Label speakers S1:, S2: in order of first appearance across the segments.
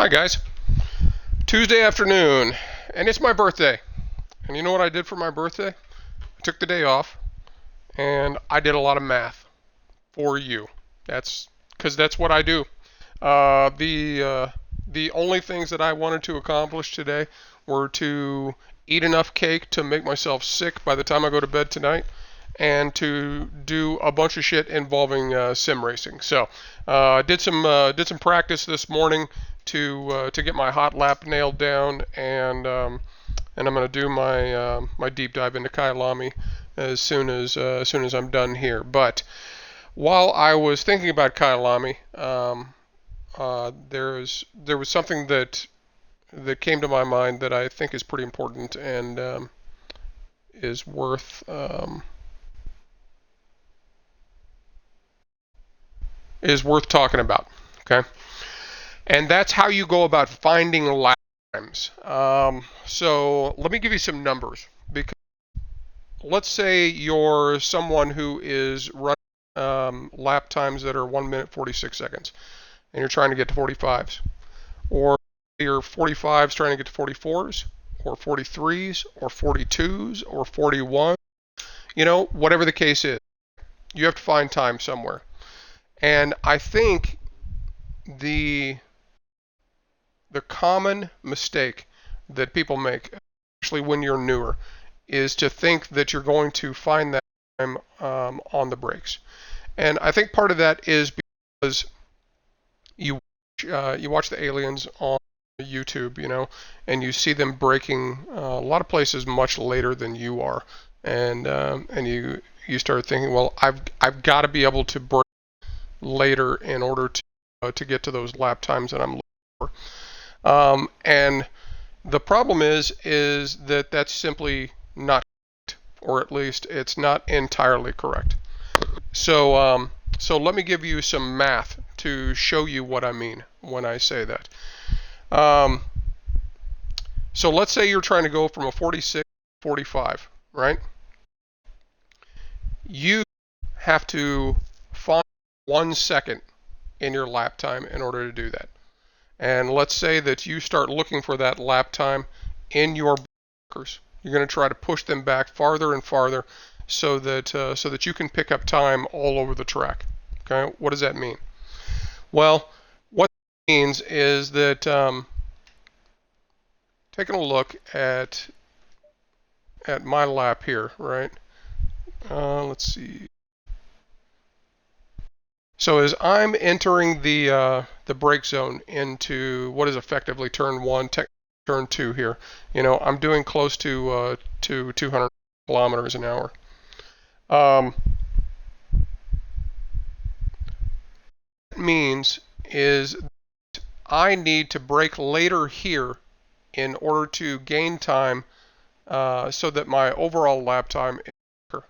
S1: Hi guys. Tuesday afternoon, and it's my birthday. And you know what I did for my birthday? I took the day off, and I did a lot of math for you. That's because that's what I do. The only things that I wanted to accomplish today were to eat enough cake to make myself sick by the time I go to bed tonight, and to do a bunch of shit involving sim racing. So I did some practice this morning to get my hot lap nailed down, and I'm going to do my deep dive into Kyalami as soon as I'm done here. But while I was thinking about Kyalami, there was something that came to my mind that I think is pretty important and is worth talking about. Okay, and that's how you go about finding lap times. So let me give you some numbers. Because let's say you're someone who is running lap times that are 1 minute 46 seconds, and you're trying to get to 45s, or you're 45s trying to get to 44s, or 43s, or 42s, or 41. Whatever the case is, you have to find time somewhere. And I think the the common mistake that people make, especially when you're newer, is to think that you're going to find that time on the brakes. And I think part of that is because you watch the aliens on YouTube, and you see them braking a lot of places much later than you are, and you start thinking, well, I've got to be able to brake later in order to get to those lap times that I'm looking for. And the problem is that that's simply not correct, or at least it's not entirely correct. So let me give you some math to show you what I mean when I say that. Um, so let's say you're trying to go from a 46 to 45, right? You have to find 1 second in your lap time in order to do that. And let's say that you start looking for that lap time in your markers. You're going to try to push them back farther and farther so that you can pick up time all over the track. Okay, what does that mean? Well, what that means is that taking a look at my lap here, right? Let's see. So as I'm entering the brake zone into what is effectively turn one, turn two here, I'm doing close to 200 kilometers an hour. What it means is I need to brake later here in order to gain time so that my overall lap time is quicker.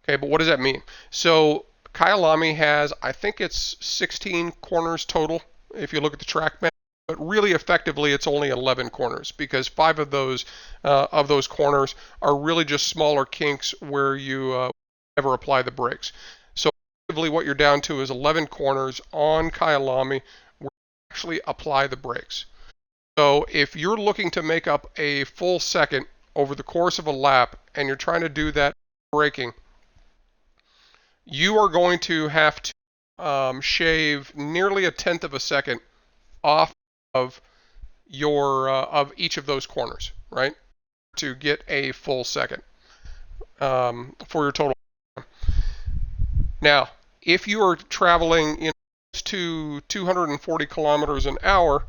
S1: Okay, but what does that mean? So Kyalami has, I think it's 16 corners total if you look at the track map, but really effectively it's only 11 corners because 5 of those corners are really just smaller kinks where you never apply the brakes. So effectively what you're down to is 11 corners on Kyalami where you actually apply the brakes. So if you're looking to make up a full second over the course of a lap and you're trying to do that braking, you are going to have to shave nearly a tenth of a second off of of each of those corners, right? To get a full second for your total. Now, if you are traveling to 240 kilometers an hour,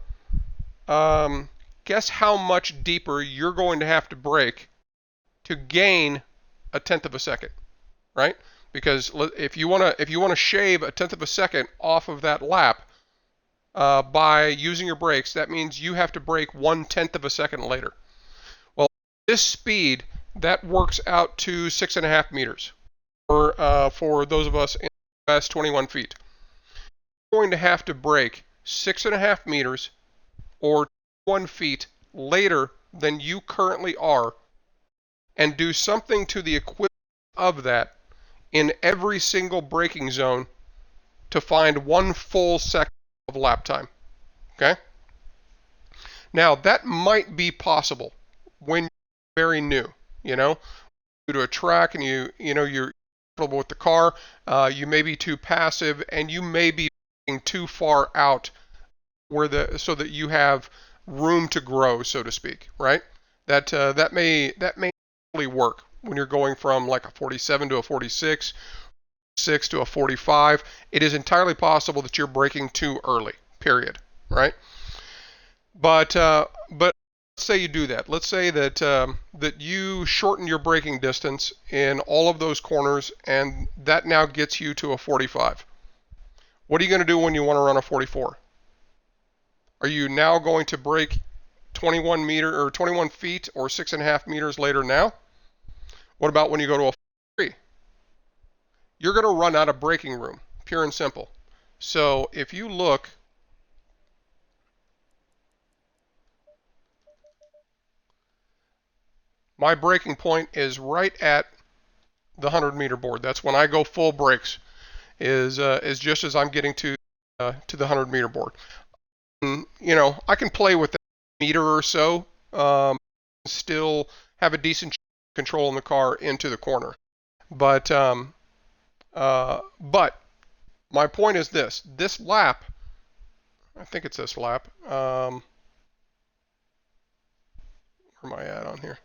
S1: guess how much deeper you're going to have to brake to gain a tenth of a second, right? Because if you want to shave a tenth of a second off of that lap by using your brakes, that means you have to brake 1/10 of a second later. Well, this speed that works out to 6.5 meters for those of us in the US, 21 feet. You're going to have to brake 6.5 meters or 1 feet later than you currently are, and do something to the equivalent of that in every single braking zone to find 1 full second of lap time. Okay? Now, that might be possible when you're very new, you know, you to a track and you're comfortable with the car, you may be too passive and you may be too far out so that you have room to grow, so to speak, right? That may really work when you're going from like a 47 to a 46, 6 to a 45. It is entirely possible that you're braking too early. Period. Right? But let's say you do that. Let's say that you shorten your braking distance in all of those corners, and that now gets you to a 45. What are you going to do when you want to run a 44? Are you now going to brake 21 feet or 6.5 meters later now? What about when you go to a 43? You're going to run out of braking room, pure and simple. So if you look, my braking point is right at the 100-meter board. That's when I go full brakes. Is just as I'm getting to the 100-meter board. And, you know, I can play with that meter or so, still have a decent control in the car into the corner. But my point is this: this lap, I think it's this lap. Where am I at on here?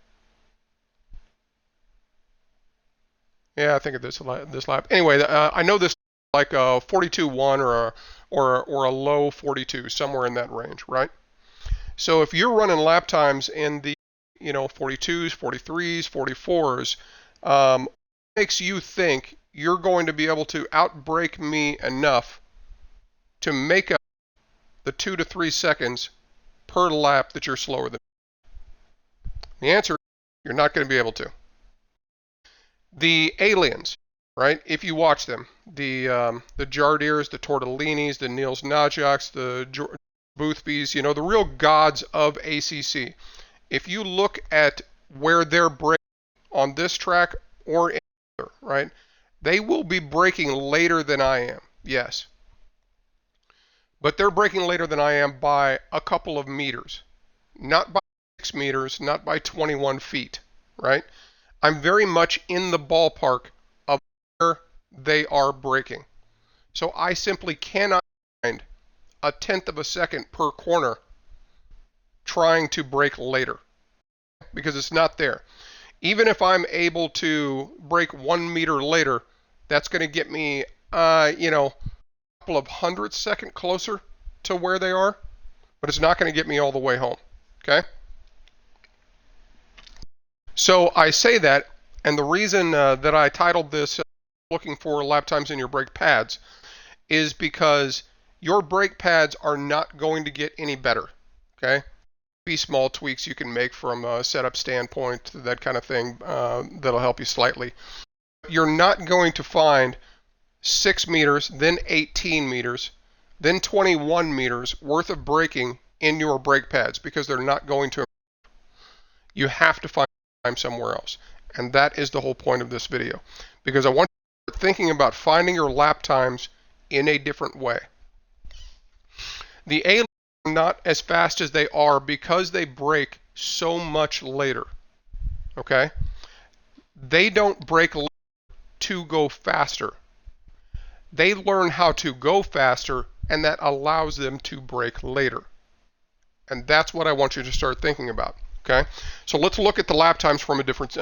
S1: Yeah, I think it's this lap. Anyway, I know this like a 42.1 or a low 42, somewhere in that range, right? So if you're running lap times in the 42s, 43s, 44s, makes you think you're going to be able to outbrake me enough to make up the 2 to 3 seconds per lap that you're slower than me? The answer is you're not going to be able to. The aliens, right? If you watch them, the Jardiers, the Tortellinis, the Nils Najaks, the Boothbys, the real gods of ACC. If you look at where they're braking on this track or any other, right, they will be braking later than I am, yes. But they're braking later than I am by a couple of meters, not by 6 meters, not by 21 feet, right? I'm very much in the ballpark of where they are braking. So I simply cannot find a tenth of a second per corner trying to brake later because it's not there. Even if I'm able to brake 1 meter later, that's going to get me, a couple of hundredths second closer to where they are, but it's not going to get me all the way home. Okay? So I say that, and the reason that I titled this Looking for Lap Times in Your Brake Pads is because your brake pads are not going to get any better. Okay? Be small tweaks you can make from a setup standpoint, that kind of thing, that'll help you slightly. You're not going to find 6 meters, then 18 meters, then 21 meters worth of braking in your brake pads because they're not going to. You have to find time somewhere else. And that is the whole point of this video. Because I want you to start thinking about finding your lap times in a different way. The aliens are not as fast as they are because they brake so much later. Okay? They don't brake later to go faster. They learn how to go faster, and that allows them to brake later. And that's what I want you to start thinking about. Okay? So let's look at the lap times from a different.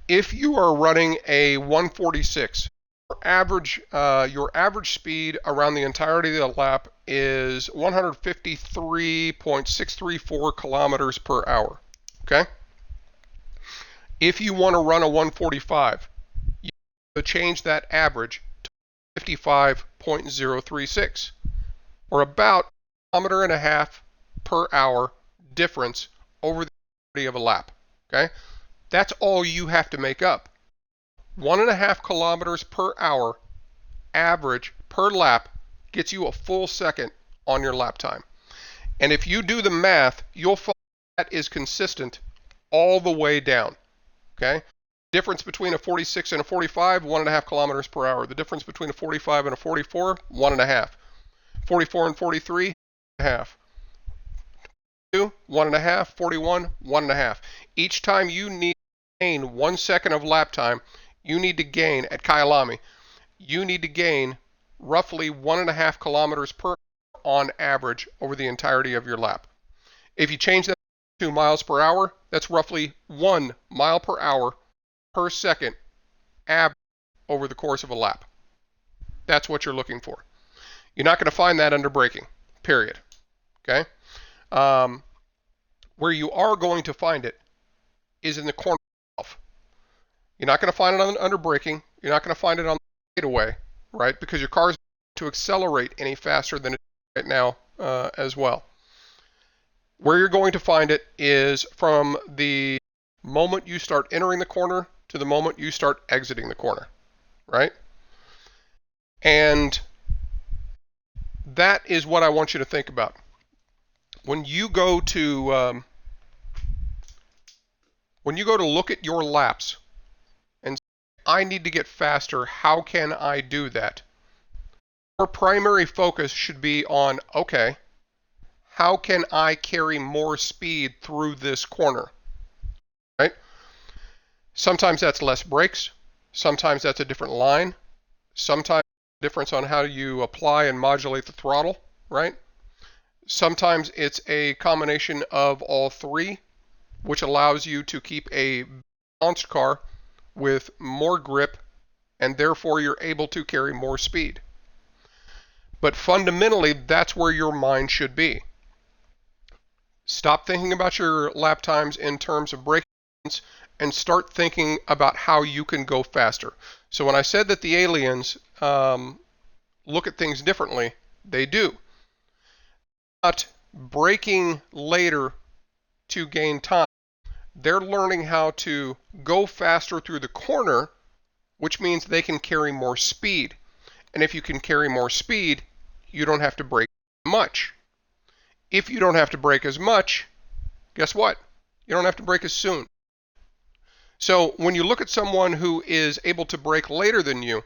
S1: If you are running a 146, your average speed around the entirety of the lap is 153.634 kilometers per hour. Okay? If you want to run a 145, you have to change that average to 55.036, or about 1.5 kilometers per hour difference over the entirety of a lap. Okay? That's all you have to make up. 1.5 kilometers per hour average per lap gets you a full second on your lap time. And if you do the math, you'll find that is consistent all the way down. Okay? Difference between a 46 and a 45, 1.5 kilometers per hour. The difference between a 45 and a 44, 1.5. 44 and 43, 1.5. 42, 1.5, 41, 1.5. Each time you need to gain 1 second of lap time, you need to gain, at Kyalami, you need to gain roughly 1.5 kilometers per hour on average over the entirety of your lap. If you change that to miles per hour, that's roughly 1 mile per hour per second average over the course of a lap. That's what you're looking for. You're not going to find that under braking, period. Okay? Where you are going to find it is in the corner itself. You're not going to find it under braking. You're not going to find it on the fadeaway, right? Because your car is to accelerate any faster than it is right now as well. Where you're going to find it is from the moment you start entering the corner to the moment you start exiting the corner, right? And that is what I want you to think about. When you go to look at your laps and say, I need to get faster, how can I do that? Your primary focus should be on, okay, how can I carry more speed through this corner, right? Sometimes that's less brakes. Sometimes that's a different line. Sometimes a difference on how you apply and modulate the throttle, right? Sometimes it's a combination of all three, which allows you to keep a balanced car with more grip, and therefore you're able to carry more speed. But fundamentally, that's where your mind should be. Stop thinking about your lap times in terms of braking and start thinking about how you can go faster. So when I said that the aliens look at things differently, they do. Not braking later to gain time. They're learning how to go faster through the corner, which means they can carry more speed. And if you can carry more speed, you don't have to brake much. If you don't have to brake as much, guess what? You don't have to brake as soon. So when you look at someone who is able to brake later than you,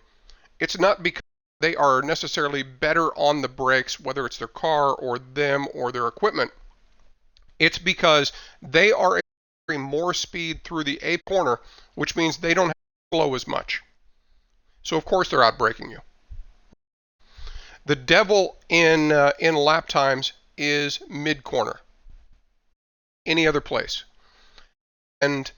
S1: it's not because they are necessarily better on the brakes, whether it's their car or them or their equipment. It's because they are able to carry more speed through the A corner, which means they don't have to slow as much. So of course they're out braking you. The devil in lap times is mid-corner. Any other place. And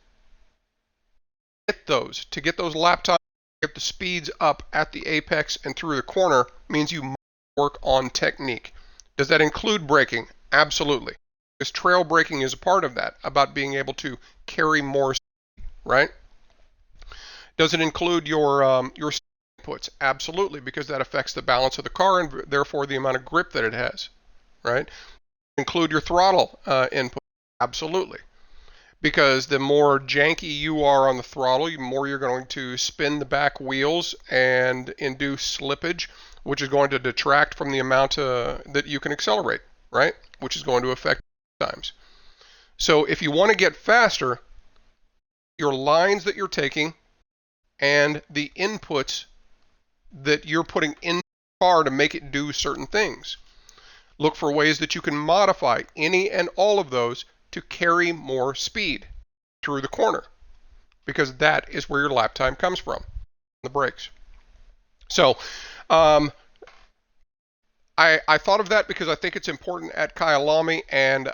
S1: to get those lap times, get the speeds up at the apex and through the corner means you must work on technique. Does that include braking? Absolutely. Because trail braking is a part of that, about being able to carry more speed, right? Does it include your inputs? Absolutely, because that affects the balance of the car and therefore the amount of grip that it has, right? Include your throttle input? Absolutely. Because the more janky you are on the throttle, the more you're going to spin the back wheels and induce slippage, which is going to detract from the amount that you can accelerate, right? Which is going to affect times. So if you want to get faster, your lines that you're taking and the inputs that you're putting in the car to make it do certain things. Look for ways that you can modify any and all of those to carry more speed through the corner, because that is where your lap time comes from, the brakes. So I thought of that because I think it's important at Kyalami, and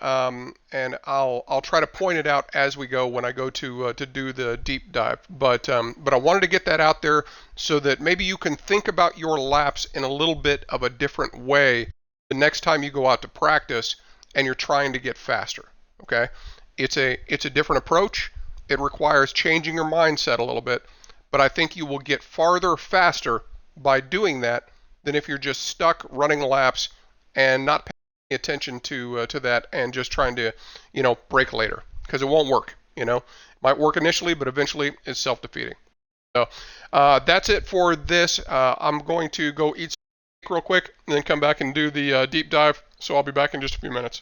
S1: I'll try to point it out as we go when I go to do the deep dive. But I wanted to get that out there so that maybe you can think about your laps in a little bit of a different way the next time you go out to practice and you're trying to get faster. Okay, it's a different approach. It requires changing your mindset a little bit, but I think you will get farther faster by doing that than if you're just stuck running laps and not paying attention to that and just trying to, brake later, because it won't work. Might work initially, but eventually it's self-defeating. So that's it for this. I'm going to go eat real quick and then come back and do the deep dive. So I'll be back in just a few minutes.